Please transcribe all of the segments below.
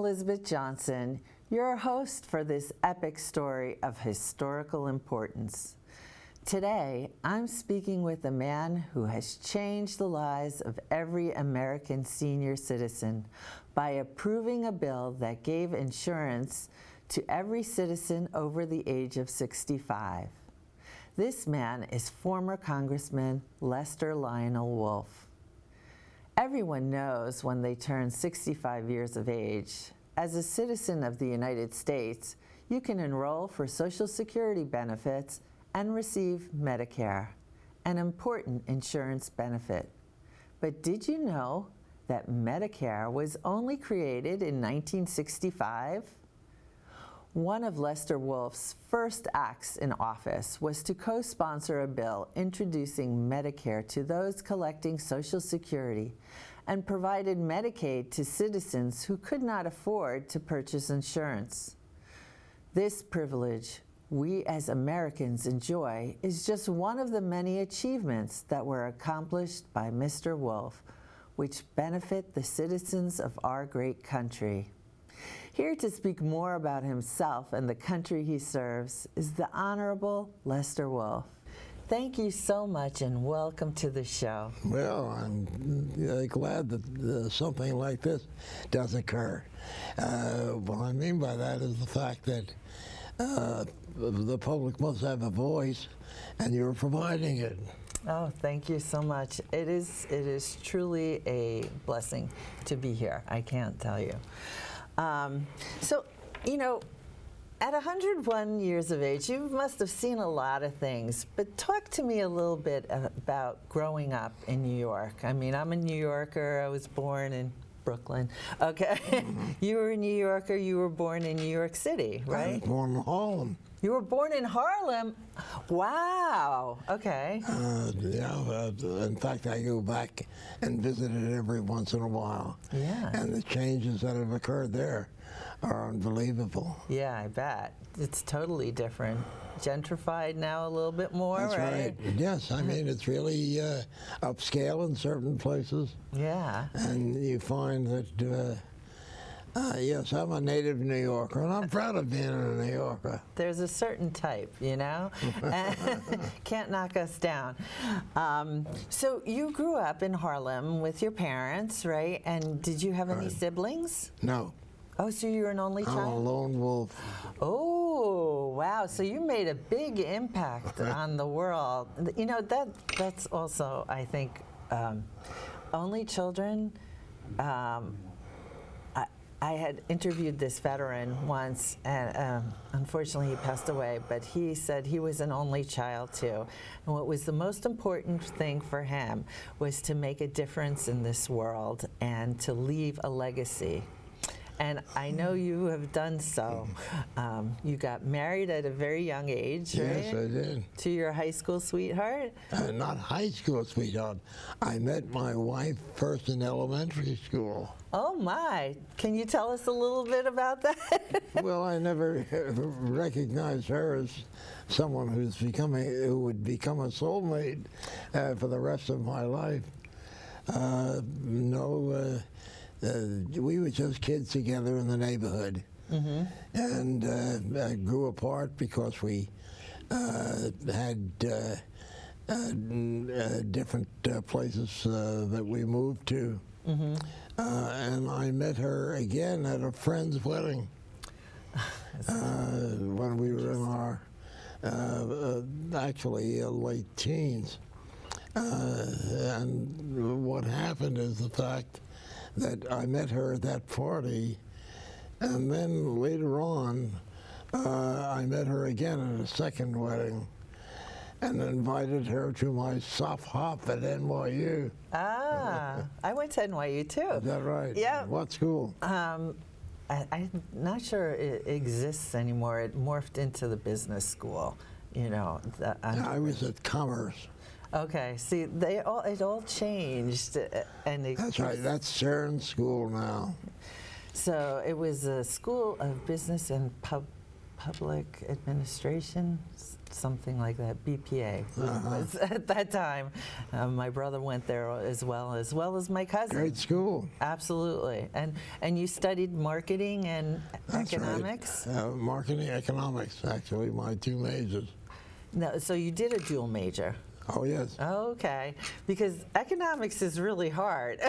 Elizabeth Johnson, your host for this epic story of historical importance. Today, I'm speaking with a man who has changed the lives of every American senior citizen by approving a bill that gave insurance to every citizen over the age of 65. This man is former Congressman Lester Lionel Wolfe. Everyone knows when they turn 65 years of age. As a citizen of the United States, you can enroll for Social Security benefits and receive Medicare, an important insurance benefit. But did you know that Medicare was only created in 1965? One of Lester Wolff's first acts in office was to co-sponsor a bill introducing Medicare to those collecting Social Security and provided Medicaid to citizens who could not afford to purchase insurance. This privilege we as Americans enjoy is just one of the many achievements that were accomplished by Mr. Wolfe, which benefit the citizens of our great country. Here to speak more about himself and the country he serves is the Honorable Lester Wolfe. Thank you so much and welcome to the show. Well, I'm glad that something like this does occur. What I mean by that is the fact that the public must have a voice, and you're providing it. Oh, thank you so much. It is truly a blessing to be here. I can't tell you. So, you know, at 101 years of age, you must have seen a lot of things, but talk to me a little bit about growing up in New York. I mean, I'm a New Yorker. I was born in Brooklyn. Okay. Mm-hmm. You were a New Yorker. You were born in New York City, right? I was born in Harlem. You were born in Harlem? Wow. Okay. In fact, I go back and visit it every once in a while. Yeah. And the changes that have occurred there are unbelievable. Yeah, I bet. It's totally different. Gentrified now a little bit more, That's right? Yes, I mean, it's really upscale in certain places. Yeah. And you find that, yes, I'm a native New Yorker, and I'm proud of being a New Yorker. There's a certain type, you know? Can't knock us down. So you grew up in Harlem with your parents, right? And did you have any siblings? No. Oh, so you're an only child? I'm a lone wolf. Oh, wow. So you made a big impact on the world. You know, that's also, I think, only children. I had interviewed this veteran once, and unfortunately he passed away, but he said he was an only child too. And what was the most important thing for him was to make a difference in this world and to leave a legacy. And I know you have done so. You got married at a very young age, right? Yes, I did. To your high school sweetheart? Not high school sweetheart. I met my wife first in elementary school. Oh my! Can you tell us a little bit about that? Well, I never recognized her as someone who would become a soulmate for the rest of my life. No. We were just kids together in the neighborhood, and grew apart because we had different places that we moved to. And I met her again at a friend's wedding when we were in our actually late teens. And what happened is the fact that I met her at that party, and then later on, I met her again at a second wedding, and invited her to my soft hop at NYU. Ah, I went to NYU too. Is that right? Yeah. What school? I'm not sure it exists anymore. It morphed into the business school, you know. I was at Commerce. Okay, see, it all changed, and That's right. That's CERN School now. So it was a school of business and public administration, something like that, BPA was at that time. My brother went there as well as my cousin. Great school. Absolutely. And you studied marketing and That's economics? Right. Marketing, economics, actually, my two majors. No, so you did a dual major? Oh, yes. Okay, because economics is really hard.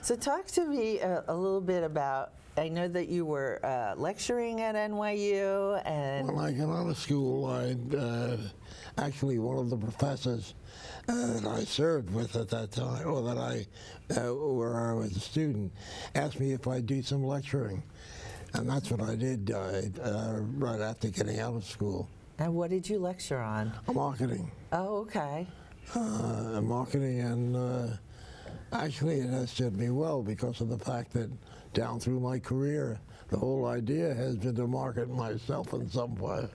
So talk to me a little bit about, I know that you were lecturing at NYU and... When I got out of school, actually one of the professors that I served with at that time, or that where I was a student, asked me if I'd do some lecturing. And that's what I did right after getting out of school. And what did you lecture on? Marketing. Oh, okay. Marketing, and actually it has served me well because of the fact that down through my career, the whole idea has been to market myself in some way.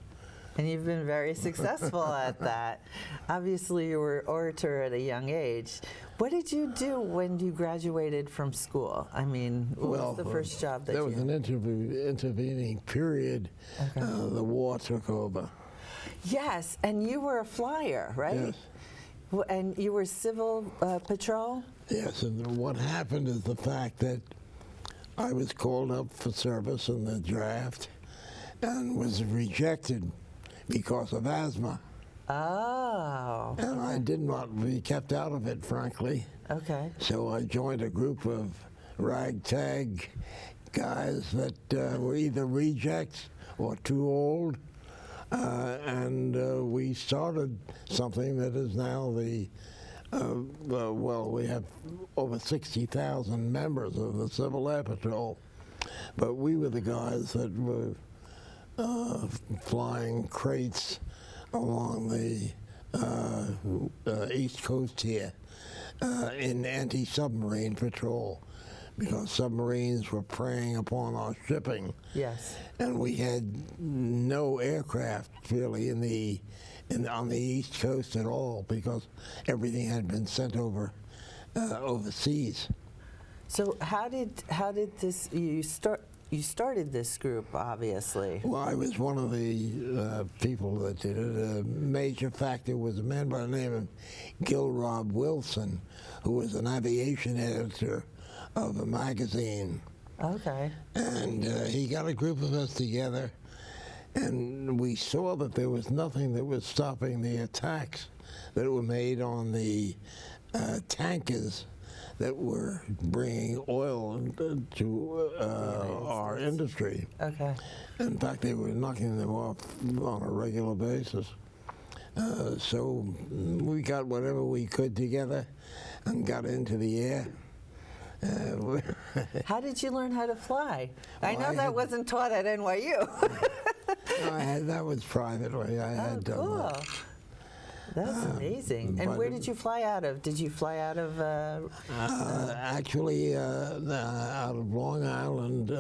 And you've been very successful at that. Obviously, you were an orator at a young age. What did you do when you graduated from school? I mean, what was the first job that you had? There was an intervening period. Okay. The war took over. Yes, and you were a flyer, right? Yes. And you were civil patrol? Yes, and what happened is the fact that I was called up for service in the draft and was rejected because of asthma. Oh. And I did not be kept out of it, frankly. Okay. So I joined a group of ragtag guys that were either rejects or too old. And we started something that is now well, we have over 60,000 members of the Civil Air Patrol. But we were the guys that were flying crates along the East Coast here in anti-submarine patrol, because submarines were preying upon our shipping. Yes. And we had no aircraft really on the East Coast at all, because everything had been sent over overseas. So how did this you started this group, obviously? Well, I was one of the people that did it. A major factor was a man by the name of Gilrob Wilson, who was an aviation editor of a magazine. Okay. And he got a group of us together, and we saw that there was nothing that was stopping the attacks that were made on the tankers that were bringing oil to our industry. Okay. In fact, they were knocking them off on a regular basis. So we got whatever we could together and got into the air. How did you learn how to fly? I know I that had- wasn't taught at NYU. That was privately. I had done cool. that. That's amazing. And but- where did you fly out of? Did you fly out of? Actually, out of Long Island.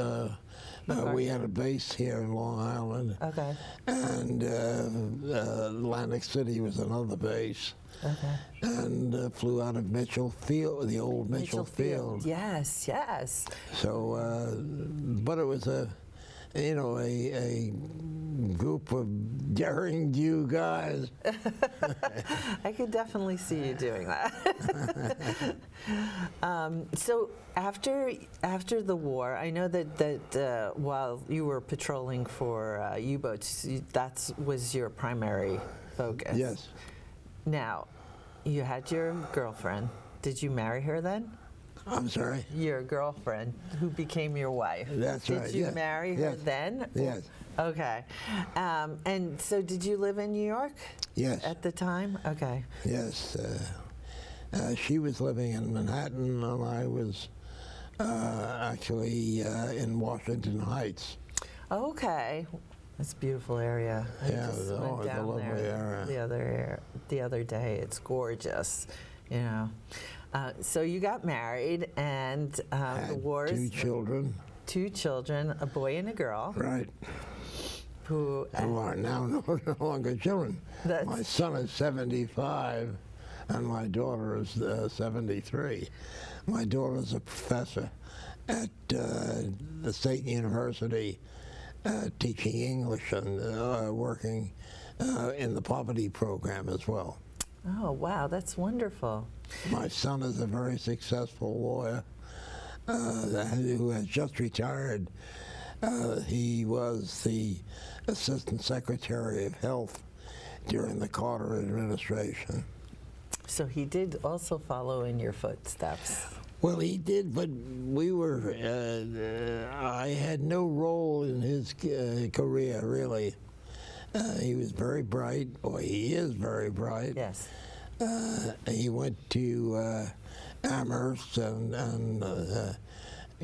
We had a base here in Long Island. Okay. And Atlantic City was another base. Okay. And flew out of Mitchell Field, the old Mitchell Field. Yes, yes. So, but it was a group of daring do guys. I could definitely see you doing that. So after the war, I know that while you were patrolling for U-boats, that was your primary focus. Yes. Now, you had your girlfriend. Did you marry her then? I'm sorry? Your girlfriend, who became your wife. That's right, Did you yes. marry her Yes. then? Yes. Okay. And so did you live in New York? Yes. At the time? Okay. Yes. She was living in Manhattan, and I was actually in Washington Heights. Okay. That's a beautiful area. I Yeah, just it's a went down lovely there area. the other day. It's gorgeous, you know. So you got married, and the Had wars. 2 children. 2 children, a boy and a girl. Right. Who Who are now no longer children. That's- My son is 75, and my daughter is 73. My daughter's a professor at the State University teaching English and working in the poverty program as well. Oh, wow, that's wonderful. My son is a very successful lawyer who has just retired. He was the Assistant Secretary of Health during the Carter administration. So he did also follow in your footsteps. Well, he did, but we were, I had no role in his career, really. He was very bright, or he is very bright. Yes. He went to Amherst and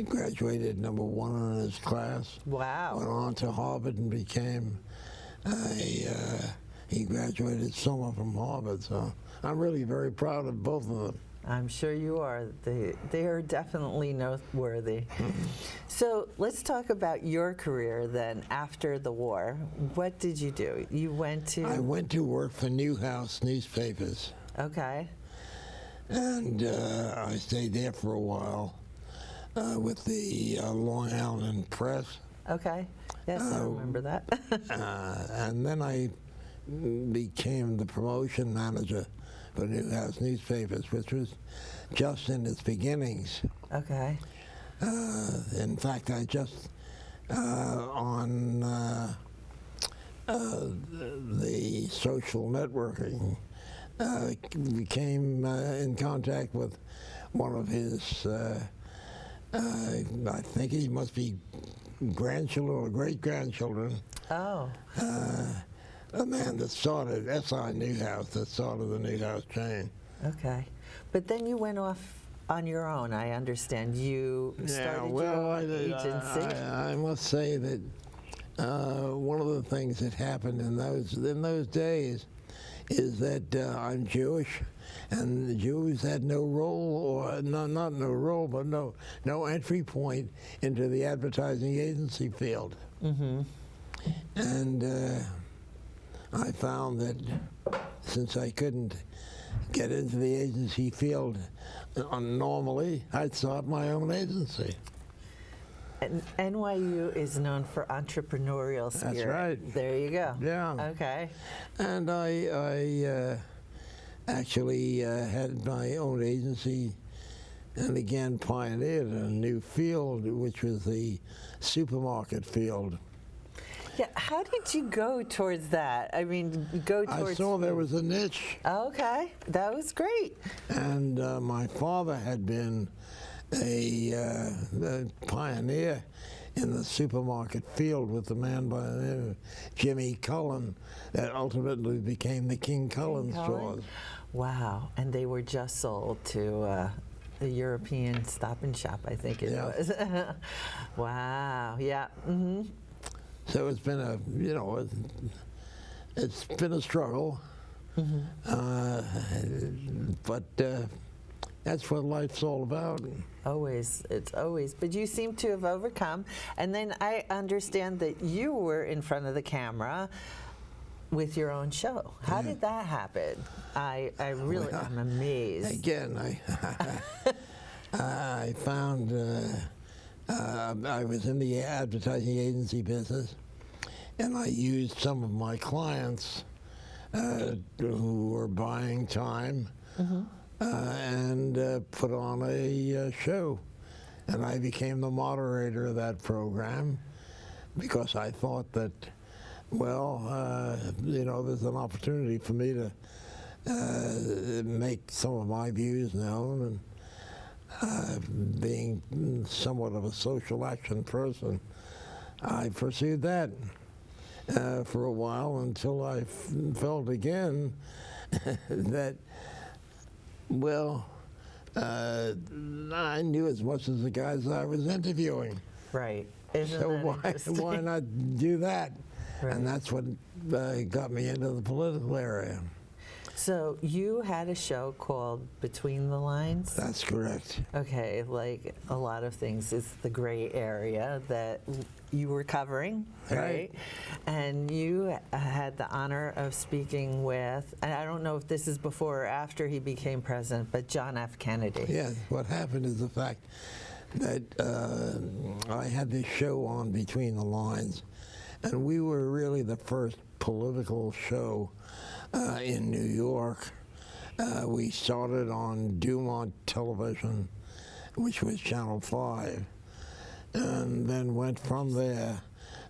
graduated #1 in his class. Wow. Went on to Harvard and became he graduated summa from Harvard, so I'm really very proud of both of them. I'm sure you are. They are definitely noteworthy. So let's talk about your career then after the war. What did you do? You went to... I went to work for Newhouse newspapers. Okay. And I stayed there for a while with the Long Island Press. Okay. Yes, I remember that. And then I became the promotion manager for Newhouse newspapers, which was just in its beginnings. Okay. In fact, I just on the social networking became in contact with one of his, I think he must be grandchildren or great-grandchildren. Oh. A man that started S.I. Newhouse, that started the Newhouse chain. Okay. But then you went off on your own, I understand. You started your own agency. I must say that one of the things that happened in those days is that I'm Jewish, and the Jews had no role, or not no role, but no entry point into the advertising agency field. Mm-hmm. And I found that since I couldn't get into the agency field normally, I'd start my own agency. And NYU is known for entrepreneurial spirit. That's right. There you go. Yeah. Okay. And I actually had my own agency and again pioneered a new field, which was the supermarket field. Yeah, how did you go towards that? I mean, go towards... I saw there was a niche. Okay, that was great. And my father had been a pioneer in the supermarket field with a man by the name of Jimmy Cullen that ultimately became the King Cullen stores. Wow, and they were just sold to the European Stop and Shop, I think it was. Wow, yeah. Mm-hmm. So it's been a, it's been a struggle, but that's what life's all about. Always, it's always. But you seem to have overcome. And then I understand that you were in front of the camera with your own show. How did that happen? I really am amazed. Again, I found I was in the advertising agency business, and I used some of my clients who were buying time and put on a show. And I became the moderator of that program because I thought that, well, there's an opportunity for me to make some of my views known. And being somewhat of a social action person, I pursued that for a while until I felt again that, well, I knew as much as the guys I was interviewing. Right. Isn't So that why not do that? Right. And that's what got me into the political area. So you had a show called Between the Lines? That's correct. Okay, like a lot of things, it's the gray area that you were covering, right? And you had the honor of speaking with, and I don't know if this is before or after he became president, but John F. Kennedy. Yeah, what happened is the fact that I had this show on Between the Lines, And we were really the first political show in New York. We started on Dumont Television, which was Channel 5, and then went from there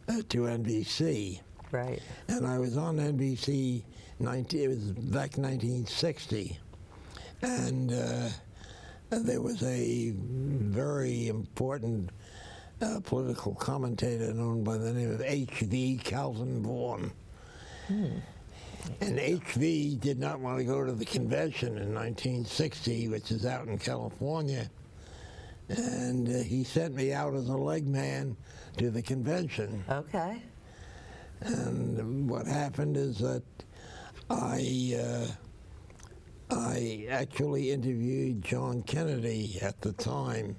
to NBC. Right. And I was on NBC, it was back 1960, and there was a very important political commentator known by the name of H.V. Calvin Vaughan. And H.V. did not want to go to the convention in 1960, which is out in California. And he sent me out as a leg man to the convention. Okay. And what happened is that I actually interviewed John Kennedy at the time,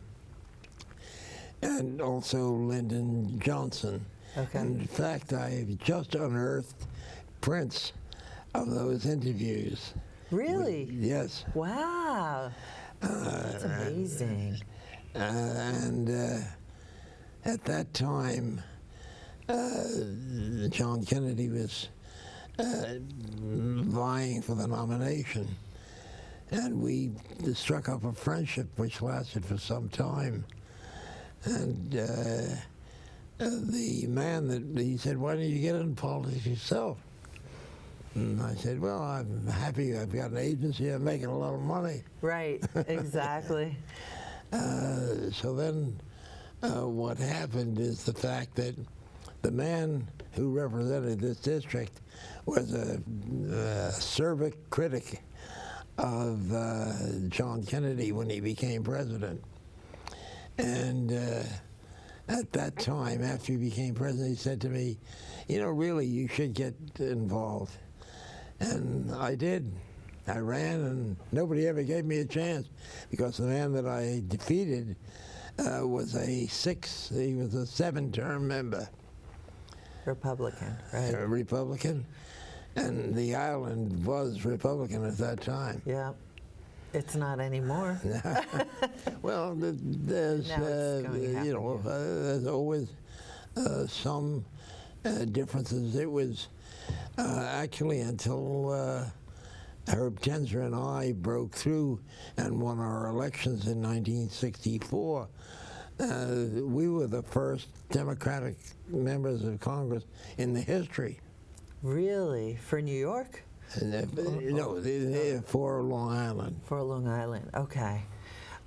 and also Lyndon Johnson. Okay. And in fact, I've just unearthed prints of those interviews. Really? Yes. Wow. That's amazing. And at that time, John Kennedy was vying for the nomination, and we struck up a friendship which lasted for some time. And the man he said, "Why don't you get into politics yourself?" And I said, "Well, I'm happy. I've got an agency. I'm making a lot of money." Right. Exactly. So then what happened is the fact that the man who represented this district was a acerbic critic of John Kennedy when he became president. And at that time, after he became president, he said to me, "You know, really, you should get involved." And I did. I ran, and nobody ever gave me a chance because the man that I defeated was a 7-term member. Republican, right? A Republican, and the island was Republican at that time. Yeah. It's not anymore. Well, there's Now it's going to happen, there's always some differences. It was actually until Herb Tensor and I broke through and won our elections in 1964. We were the first Democratic members of Congress in the history. Really? For New York? No, for Long Island. For Long Island, okay.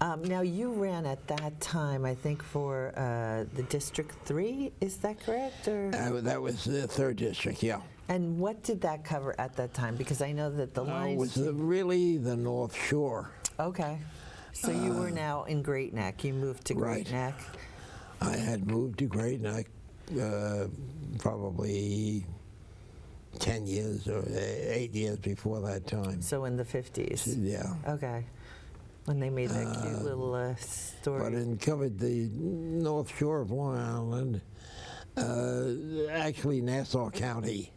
Now you ran at that time, I think, for the District 3, is that correct? Or? That was the 3rd District, yeah. And what did that cover at that time? Because I know that the It lines... was really the North Shore. Okay. So you were now in Great Neck. You moved to Great Right. Neck. I had moved to Great Neck probably 10 years or 8 years before that time. So in the 50s. Yeah. Okay. When they made that cute little story. But it covered the North Shore of Long Island, actually Nassau County.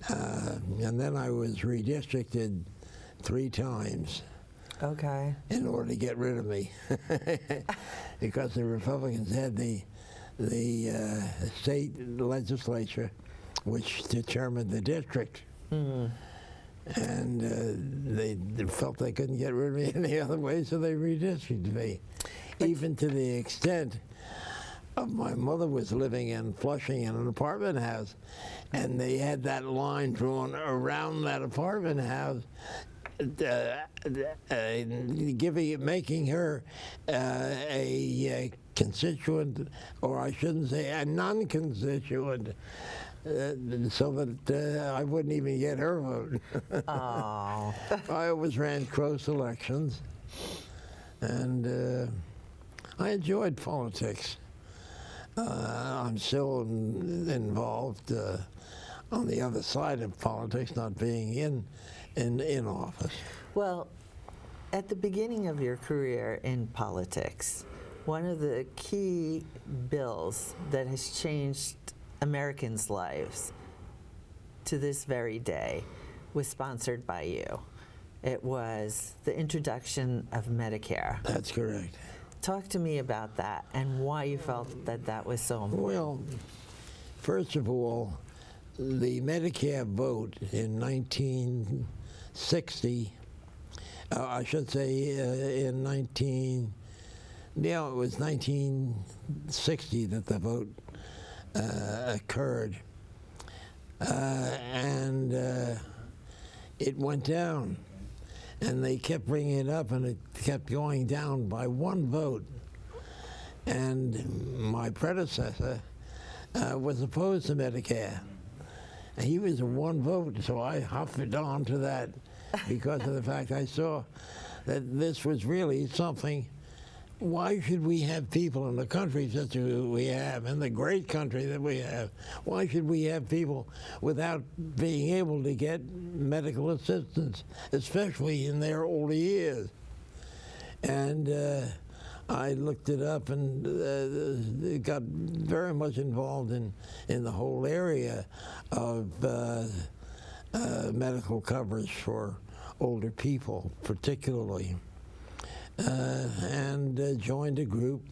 And then I was redistricted 3 times. Okay. In order to get rid of me, because the Republicans had the state legislature, which determined the district, and they felt they couldn't get rid of me any other way, so they redistricted me, even to the extent of my mother was living in Flushing in an apartment house, and they had that line drawn around that apartment house. Making her a constituent, or I shouldn't say a non-constituent, so that I wouldn't even get her vote. Oh. I always ran close elections, and I enjoyed politics. I'm still involved on the other side of politics, not being in office. Well, at the beginning of your career in politics, one of the key bills that has changed Americans' lives to this very day was sponsored by you. It was the introduction of Medicare. That's correct. Talk to me about that and why you felt that that was so important. Well, First of all, the Medicare vote in 1960, I should say it was 1960 that the vote occurred. And it went down. And they kept bringing it up, and it kept going down by one vote. And my predecessor was opposed to Medicare. And he was a one vote, so I huffed on to that because of the fact I saw that this was really something. Why should we have people in the country such as we have, in the great country that we have, why should we have people without being able to get medical assistance, especially in their older years? And I looked it up and got very much involved in the whole area of medical coverage for older people, particularly. And joined a group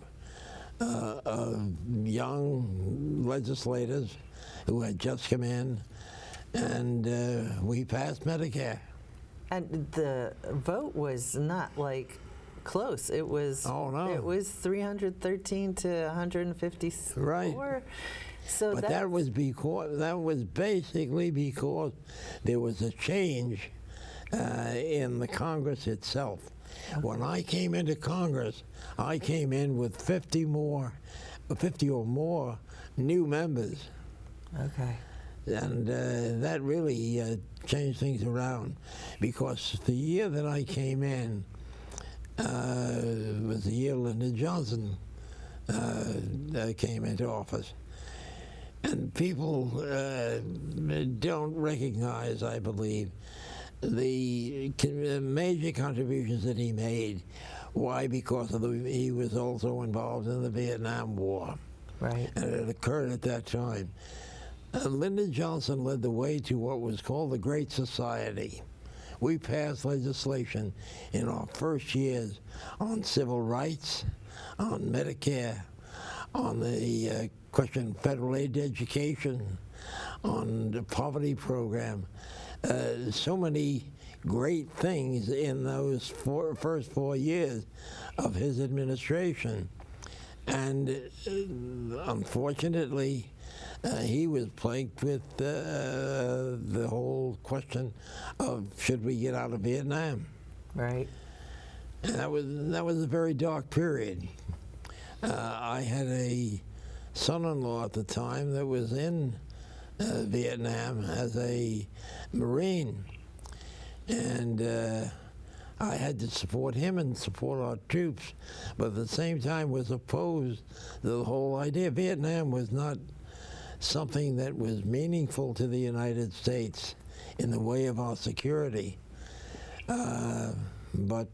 of young legislators who had just come in, and we passed Medicare. And the vote was not like close. It was It was 313 to 154. Right. So but that was basically because there was a change in the Congress itself. Okay. When I came into Congress, I came in with 50 or more new members. Okay. And that really changed things around, because the year that I came in was the year Lyndon Johnson came into office. And people don't recognize, I believe, the major contributions that he made. Why? Because he was also involved in the Vietnam War. Right. And it occurred at that time. Lyndon Johnson led the way to what was called the Great Society. We passed legislation in our first years on civil rights, on Medicare, on the question of federal aid to education, on the poverty program. So many great things in those first 4 years of his administration. And unfortunately, he was plagued with the whole question of should we get out of Vietnam. Right. And that was a very dark period. I had a son-in-law at the time that was in Vietnam as a Marine, and I had to support him and support our troops, but at the same time was opposed to the whole idea. Vietnam was not something that was meaningful to the United States in the way of our security. But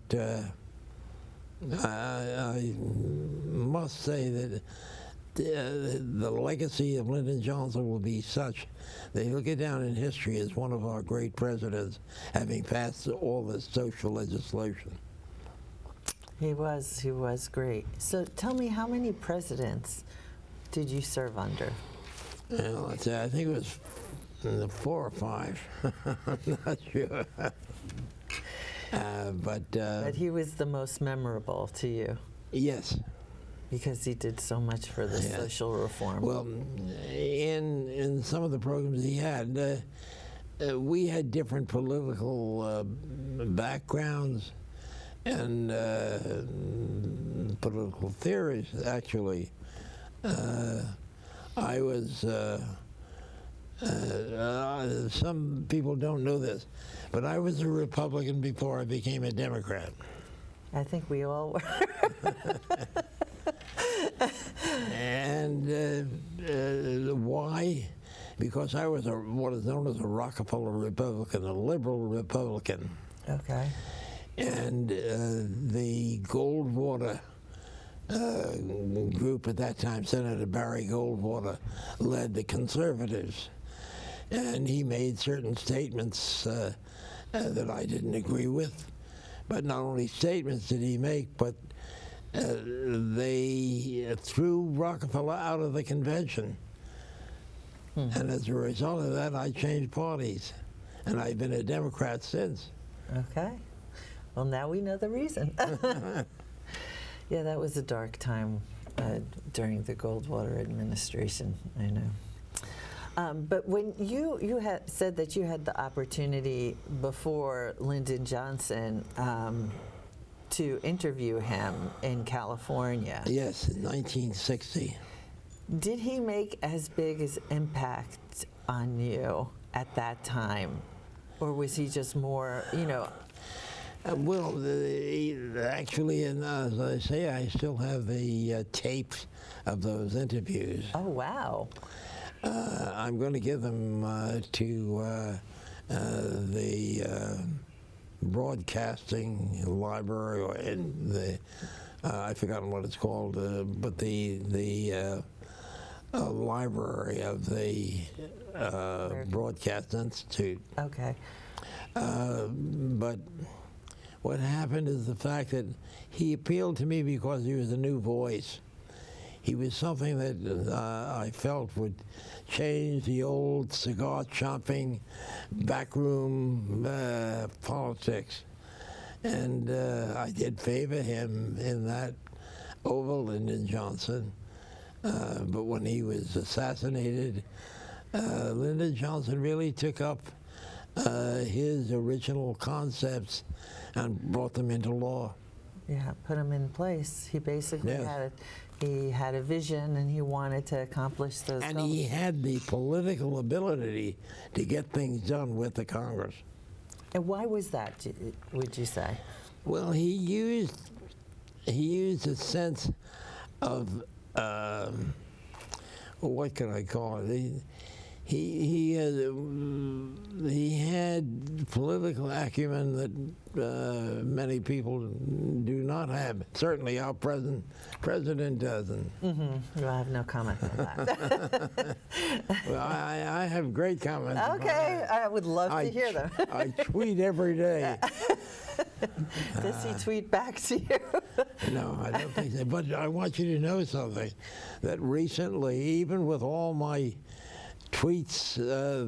I must say that the legacy of Lyndon Johnson will be such that he'll get down in history as one of our great presidents, having passed all this social legislation. He was great. So tell me, how many presidents did you serve under? Well, I think it was 4 or 5. I'm not sure. But he was the most memorable to you. Yes. Because he did so much for the social reform. Well, in some of the programs he had, we had different political backgrounds and political theories, actually. I was, some people don't know this, but I was a Republican before I became a Democrat. I think we all were. And why? Because I was what is known as a Rockefeller Republican, a liberal Republican. Okay. And the Goldwater group at that time, Senator Barry Goldwater, led the conservatives. And he made certain statements that I didn't agree with. But not only statements did he make, but they threw Rockefeller out of the convention. And as a result of that, I changed parties. And I've been a Democrat since. Okay. Well, now we know the reason. Yeah, that was a dark time during the Goldwater administration, I know. But when you had said that you had the opportunity before Lyndon Johnson to interview him in California. Yes, in 1960. Did he make as big as impact on you at that time? Or was he just more, Well, actually, and as I say, I still have the tapes of those interviews. Oh, wow. I'm going to give them to the broadcasting library, or in the I've forgotten what it's called, but the library of the Broadcast Institute. Okay. But what happened is the fact that he appealed to me because he was a new voice. He was something that I felt would change the old cigar chopping, backroom politics. And I did favor him in that over Lyndon Johnson. But when he was assassinated, Lyndon Johnson really took up his original concepts and brought them into law. Yeah, put him in place. He basically Yes. had a vision, and he wanted to accomplish those And goals. he had the political ability to get things done with the Congress. And why was that, would you say? Well, he used a sense of what can I call it? He had political acumen that many people do not have. Certainly, our president doesn't. Mm-hmm. Well, I have no comment on that. Well, I have great comments. Okay, I would love to hear them. I tweet every day. Does he tweet back to you? No, I don't think so. But I want you to know something, that recently, even with all my tweets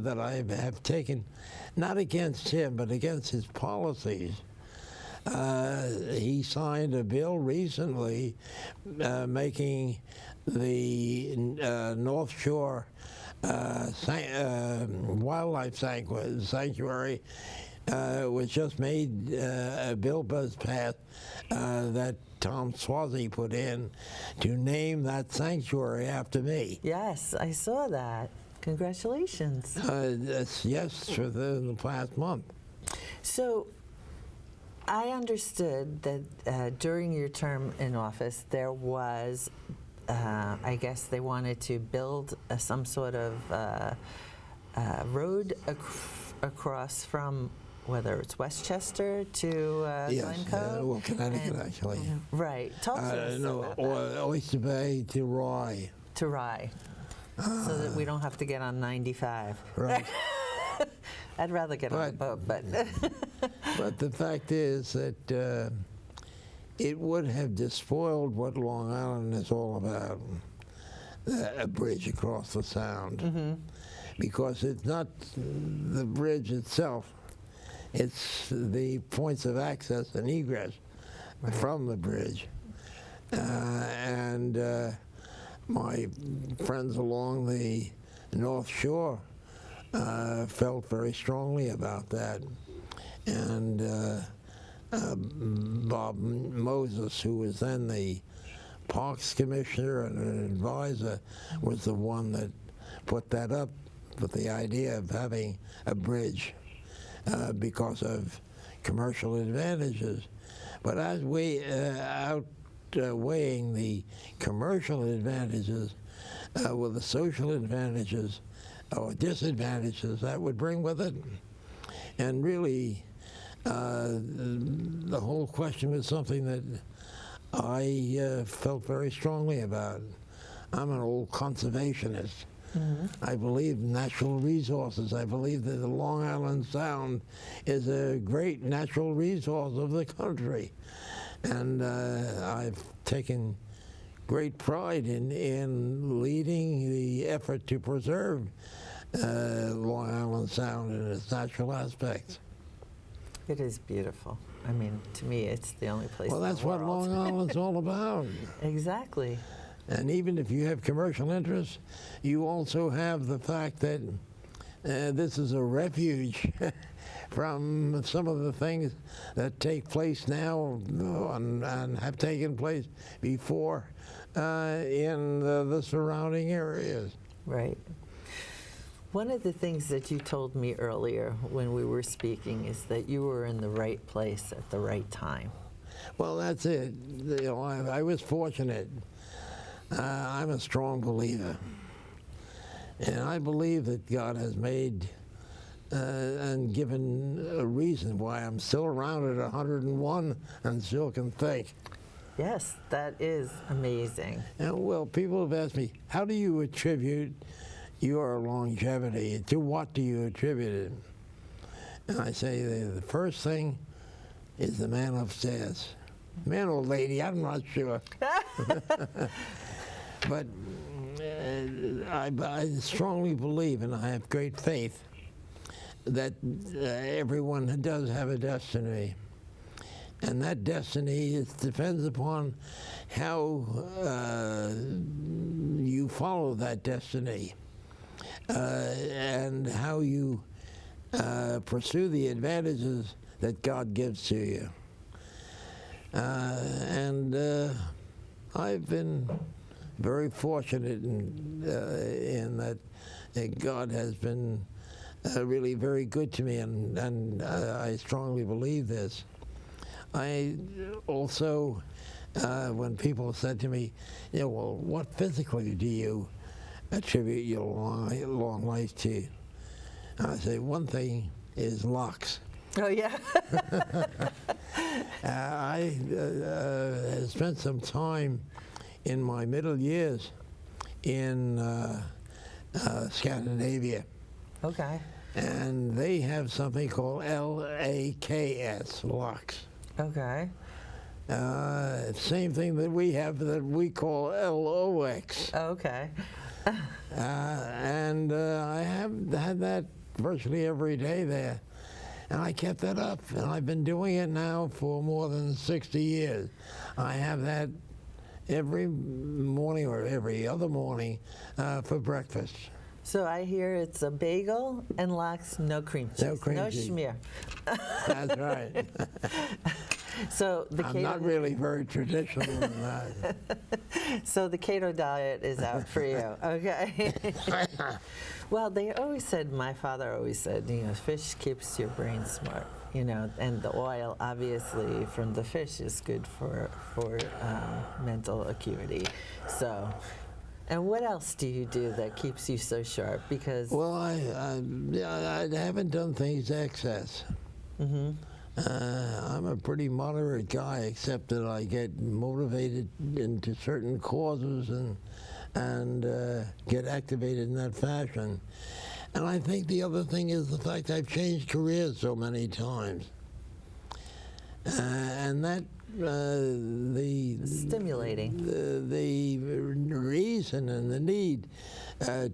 that I have taken, not against him, but against his policies, he signed a bill recently making the North Shore wildlife sanctuary was just made, a bill was passed that Tom Swazi put in to name that sanctuary after me. Yes, I saw that. Congratulations. Yes, for the past month. So, I understood that during your term in office, there was, I guess they wanted to build some sort of road across from, whether it's Westchester to Glencoe? Well, Connecticut, actually. Right. Talk to us about that. Oyster Bay to Rye. To Rye, so that we don't have to get on 95. Right. I'd rather get on a boat, but... But the fact is that it would have despoiled what Long Island is all about, a bridge across the Sound. Mm-hmm. Because it's not the bridge itself, it's the points of access and egress from the bridge. And my friends along the North Shore felt very strongly about that. And Bob Moses, who was then the Parks Commissioner and an advisor, was the one that put that up with the idea of having a bridge because of commercial advantages. But as we outweighing the commercial advantages with the social advantages or disadvantages that would bring with it. And really, the whole question was something that I felt very strongly about. I'm an old conservationist. Mm-hmm. I believe in natural resources. I believe that the Long Island Sound is a great natural resource of the country. And I've taken great pride in leading the effort to preserve Long Island Sound in its natural aspects. It is beautiful. I mean, to me, it's the only place Well, in that's the what world. Long Island's all about. Exactly. And even if you have commercial interests, you also have the fact that this is a refuge from some of the things that take place now and have taken place before in the surrounding areas. Right. One of the things that you told me earlier when we were speaking is that you were in the right place at the right time. Well, that's it. You know, I was fortunate. I'm a strong believer. And I believe that God has made and given a reason why I'm still around at 101 and still can think. Yes, that is amazing. And well, people have asked me, how do you attribute your longevity? To what do you attribute it? And I say the first thing is the man upstairs. Man or lady, I'm not sure. But I strongly believe, and I have great faith, that everyone does have a destiny. And that destiny depends upon how you follow that destiny and how you pursue the advantages that God gives to you. I've been very fortunate in that God has been really very good to me, and I strongly believe this. I also, when people said to me, you know, well, what physically do you attribute your long life to? And I say, one thing is locks. Oh, yeah. I spent some time in my middle years in Scandinavia. Okay. And they have something called LAKS, locks. Okay. Same thing that we have that we call LOX. Okay. And I have had that virtually every day there. And I kept that up, and I've been doing it now for more than 60 years. I have that every morning or every other morning for breakfast. So I hear it's a bagel and lox, no cream cheese. No cream cheese. schmear. That's right. So the I'm not really very traditional in that. So the keto diet is out for you, okay? Well, they always said, my father always said, you know, fish keeps your brain smart, you know, and the oil, obviously, from the fish is good for mental acuity. So, and what else do you do that keeps you so sharp? Because well, I haven't done things to excess. Mm-hmm. I'm a pretty moderate guy, except that I get motivated into certain causes and get activated in that fashion. And I think the other thing is the fact I've changed careers so many times. And that the stimulating. The reason and the need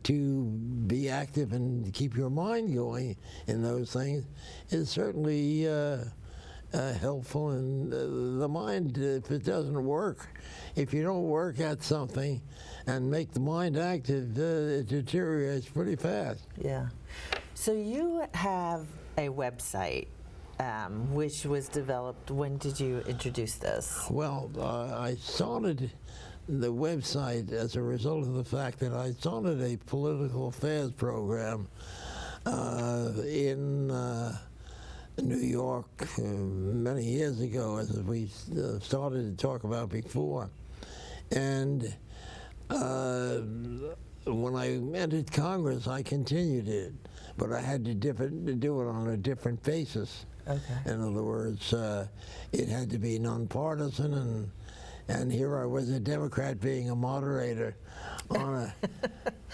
to be active and keep your mind going in those things is certainly helpful. And the mind, if it doesn't work, if you don't work at something and make the mind active, it deteriorates pretty fast. Yeah. So you have a website. Which was developed, when did you introduce this? Well, I started the website as a result of the fact that I started a political affairs program in New York many years ago, as we started to talk about before. And when I entered Congress, I continued it, but I had to do it on a different basis. Okay. In other words, it had to be nonpartisan, and here I was, a Democrat, being a moderator on a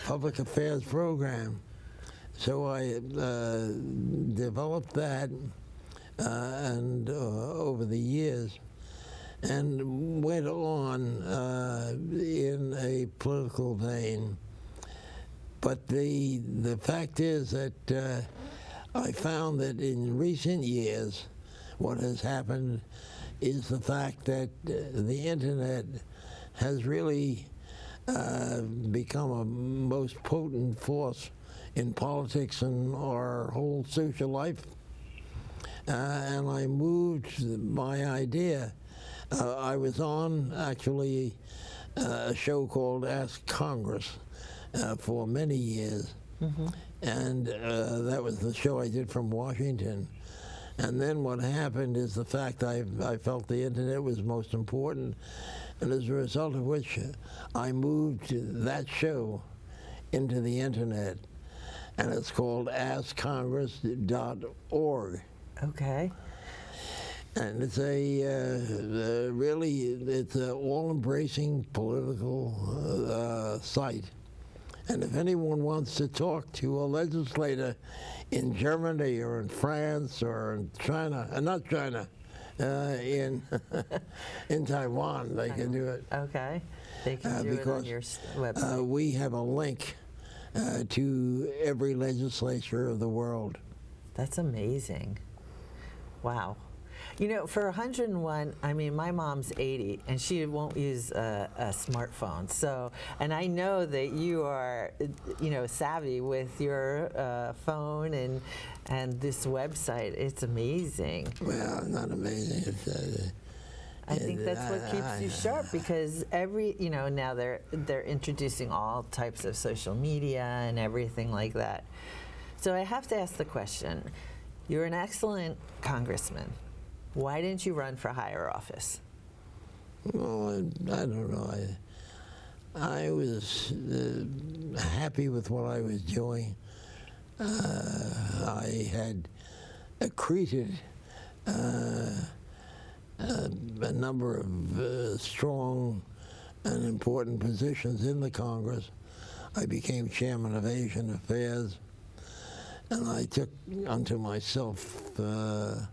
public affairs program. So I developed that, and over the years, and went on in a political vein. But the fact is that I found that in recent years, what has happened is the fact that the internet has really become a most potent force in politics and our whole social life. And I moved my idea. I was on, actually, a show called Ask Congress for many years. Mm-hmm. And that was the show I did from Washington. And then what happened is the fact I felt the internet was most important, and as a result of which I moved that show into the internet, and it's called AskCongress.org. Okay. And it's it's an all-embracing political site. And if anyone wants to talk to a legislator in Germany or in France or in China, not China, in Taiwan, they can do it. Okay. They can do it on your website. We have a link to every legislature of the world. That's amazing. Wow. You know, for 101, I mean, my mom's 80, and she won't use a smartphone. So, and I know that you are, you know, savvy with your phone and this website. It's amazing. Well, not amazing. It's, I think that's what keeps you sharp, because you know, now they're introducing all types of social media and everything like that. So I have to ask the question: you're an excellent congressman. Why didn't you run for higher office? Well, I don't know. I was happy with what I was doing. I had accreted a number of strong and important positions in the Congress. I became chairman of Asian Affairs, and I took unto myself the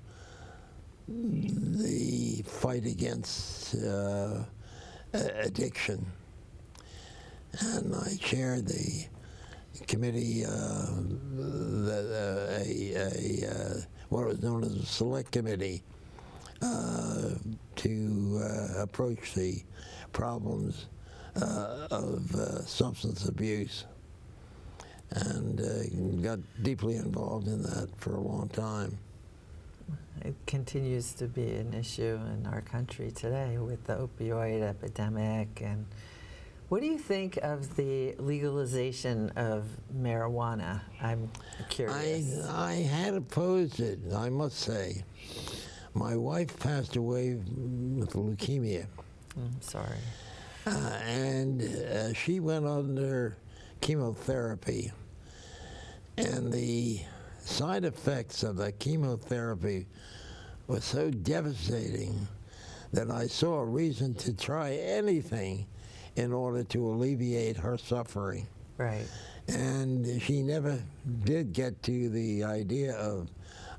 fight against addiction. And I chaired the committee, what was known as a select committee, to approach the problems of substance abuse, and got deeply involved in that for a long time. It continues to be an issue in our country today with the opioid epidemic. And what do you think of the legalization of marijuana? I'm curious. I had opposed it, I must say. My wife passed away with leukemia. I'm sorry. And she went under chemotherapy. And the side effects of the chemotherapy were so devastating that I saw a reason to try anything in order to alleviate her suffering. Right. And she never did get to the idea of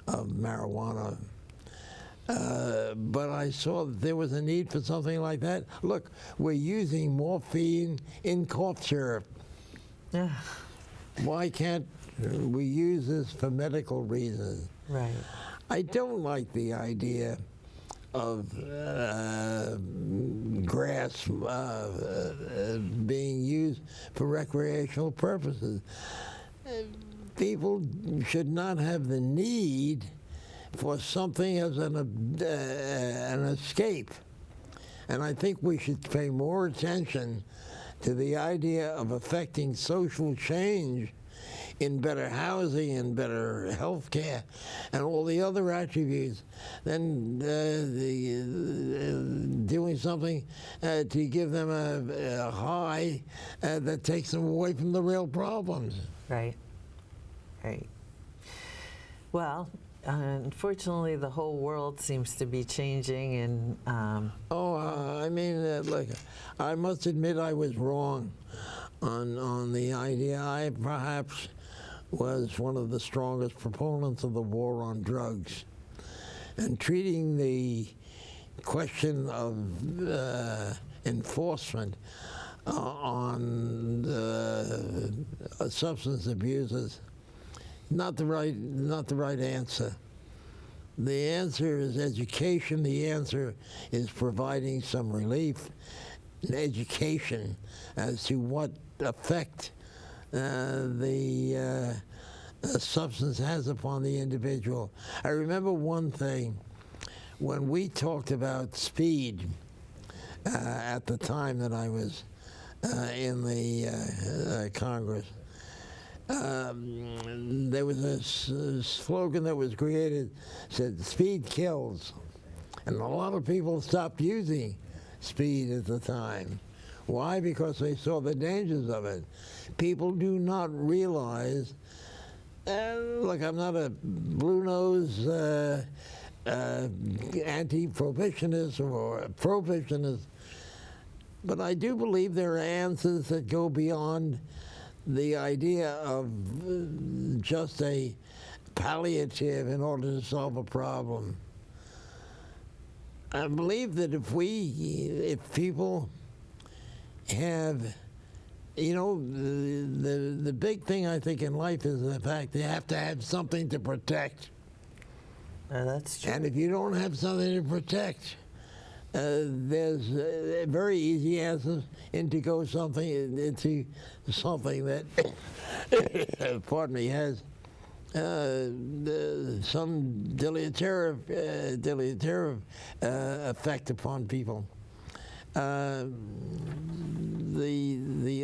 marijuana. But I saw that there was a need for something like that. Look, we're using morphine in cough syrup. Yeah. Why can't we use this for medical reasons? Right. I don't like the idea of grass being used for recreational purposes. People should not have the need for something as an escape. And I think we should pay more attention to the idea of affecting social change in better housing and better health care and all the other attributes than doing something to give them a high that takes them away from the real problems. Right. Right. Well, unfortunately, the whole world seems to be changing, and I mean, look, I must admit I was wrong on the idea. I perhaps was one of the strongest proponents of the war on drugs, and treating the question of enforcement on substance abusers, not the right answer. The answer is education. The answer is providing some relief and education as to what effect the substance has upon the individual. I remember one thing, when we talked about speed at the time that I was in the Congress, there was a slogan that was created, said, "Speed kills." And a lot of people stopped using speed at the time. Why? Because they saw the dangers of it. People do not realize, look, I'm not a blue-nose anti-prohibitionist or a prohibitionist, but I do believe there are answers that go beyond the idea of just a palliative in order to solve a problem. I believe that if people have, the big thing I think in life is the fact they have to have something to protect. That's true. And if you don't have something to protect, there's a very easy answer into something that, pardon me, has some deleterious effect upon people. The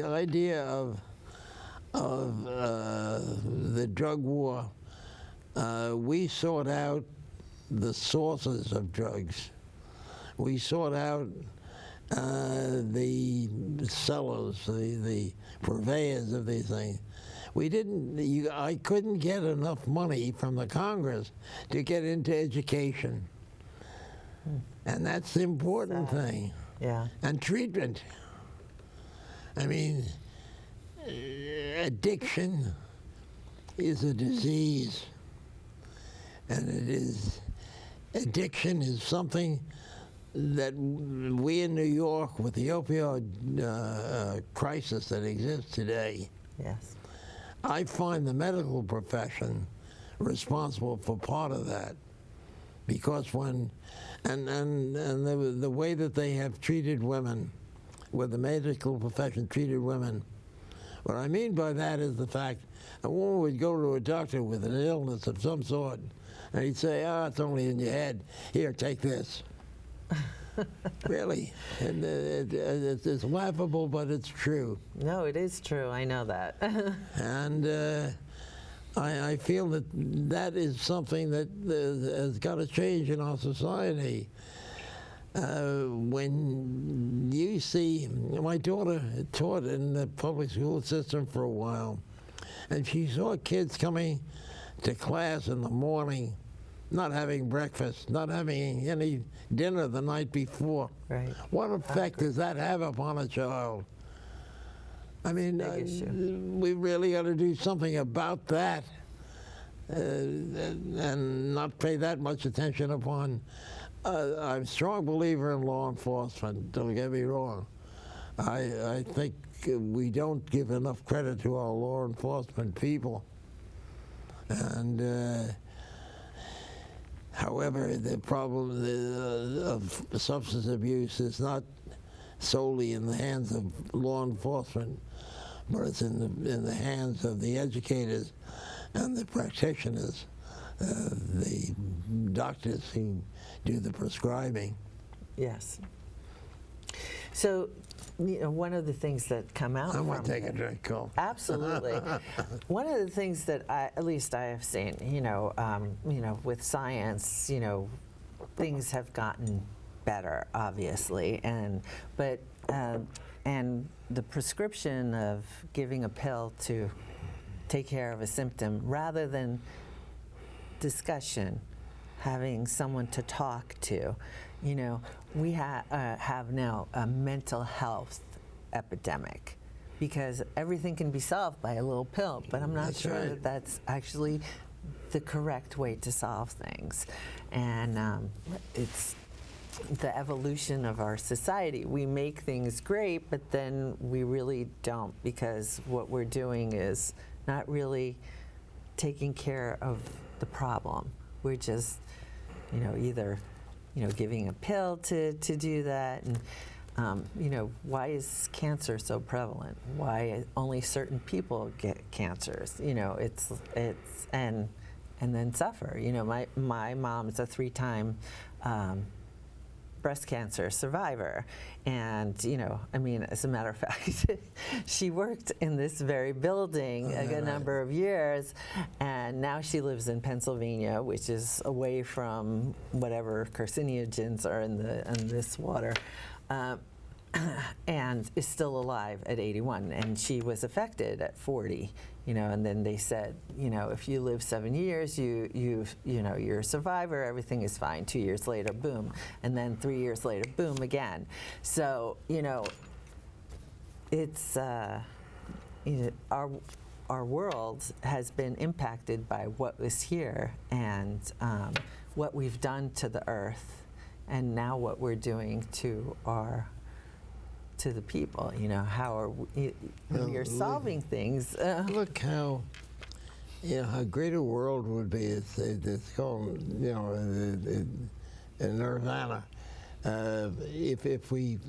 idea of the drug war, we sought out the sources of drugs. We sought out the sellers, the purveyors of these things. I couldn't get enough money from the Congress to get into education. And that's the important thing. Yeah. And treatment. I mean, addiction is a disease. And addiction is something that we in New York, with the opioid crisis that exists today, Yes. I find the medical profession responsible for part of that, because the way that they have treated women, where the medical profession treated women, what I mean by that is the fact a woman would go to a doctor with an illness of some sort, and he'd say, it's only in your head. Here, take this. Really. And it's laughable, but it's true. No, it is true. I know that. And I feel that is something that has got to change in our society. When you see, my daughter taught in the public school system for a while, and she saw kids coming to class in the morning, not having breakfast, not having any dinner the night before. Right. What effect does that have upon a child? I mean, we really got to do something about that, and not pay that much attention upon. I'm a strong believer in law enforcement, don't get me wrong. I think we don't give enough credit to our law enforcement people. And however, the problem of substance abuse is not solely in the hands of law enforcement, but it's in the hands of the educators and the practitioners, the doctors who do the prescribing. Yes. So, one of the things that come out I from want to take a drink, Cole. Absolutely. One of the things that at least I have seen, with science, things have gotten better, obviously, and the prescription of giving a pill to take care of a symptom rather than discussion, having someone to talk to. We have now a mental health epidemic because everything can be solved by a little pill, but I'm not That's sure right. that that's actually the correct way to solve things. And it's the evolution of our society. We make things great, but then we really don't, because what we're doing is not really taking care of the problem. We're just, either, giving a pill to do that, and why is cancer so prevalent? Why only certain people get cancers? It's and then suffer. My mom's a 3-time breast cancer survivor, and as a matter of fact, she worked in this very building a good number of years, and now she lives in Pennsylvania, which is away from whatever carcinogens are in this water. And is still alive at 81, and she was affected at 40. And then they said, if you live 7 years, you're a survivor. Everything is fine. 2 years later, boom, and then 3 years later, boom again. So it's our world has been impacted by what was here and what we've done to the earth, and now what we're doing to the people. How are we are solving things. Look how great a world would be. It's called in nirvana. If we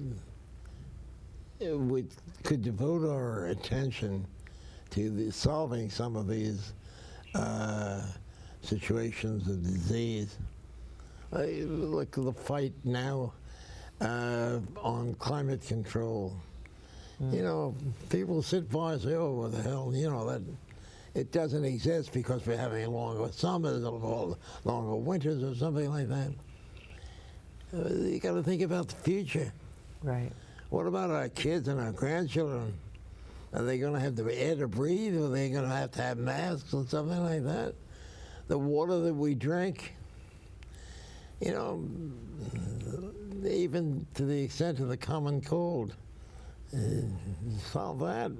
could devote our attention to solving some of these situations of disease. Look at the fight now on climate control. People sit by and say, "Oh, what the hell?" That it doesn't exist because we're having longer summers or longer winters or something like that. You got to think about the future. Right. What about our kids and our grandchildren? Are they going to have the air to breathe, or are they going to have masks or something like that? The water that we drink. Even to the extent of the common cold. Solve that.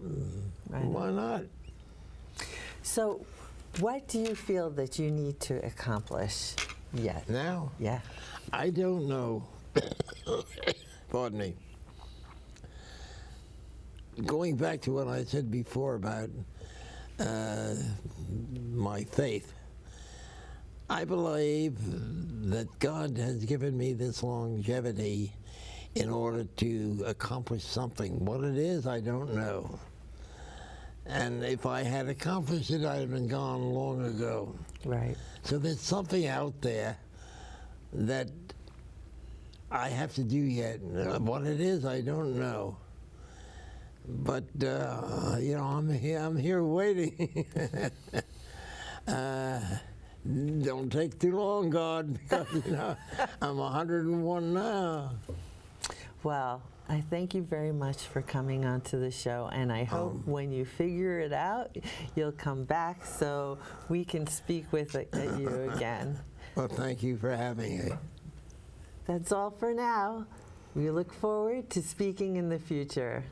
Right. Why not? So, what do you feel that you need to accomplish yet? Now? Yeah. I don't know. Pardon me. Going back to what I said before about my faith, I believe that God has given me this longevity in order to accomplish something. What it is, I don't know. And if I had accomplished it, I'd have been gone long ago. Right. So there's something out there that I have to do yet. What it is, I don't know. But I'm here waiting. Don't take too long, God, because I'm 101 now. Well, I thank you very much for coming onto the show, and I hope when you figure it out, you'll come back so we can speak with you again. Well, thank you for having me. That's all for now. We look forward to speaking in the future.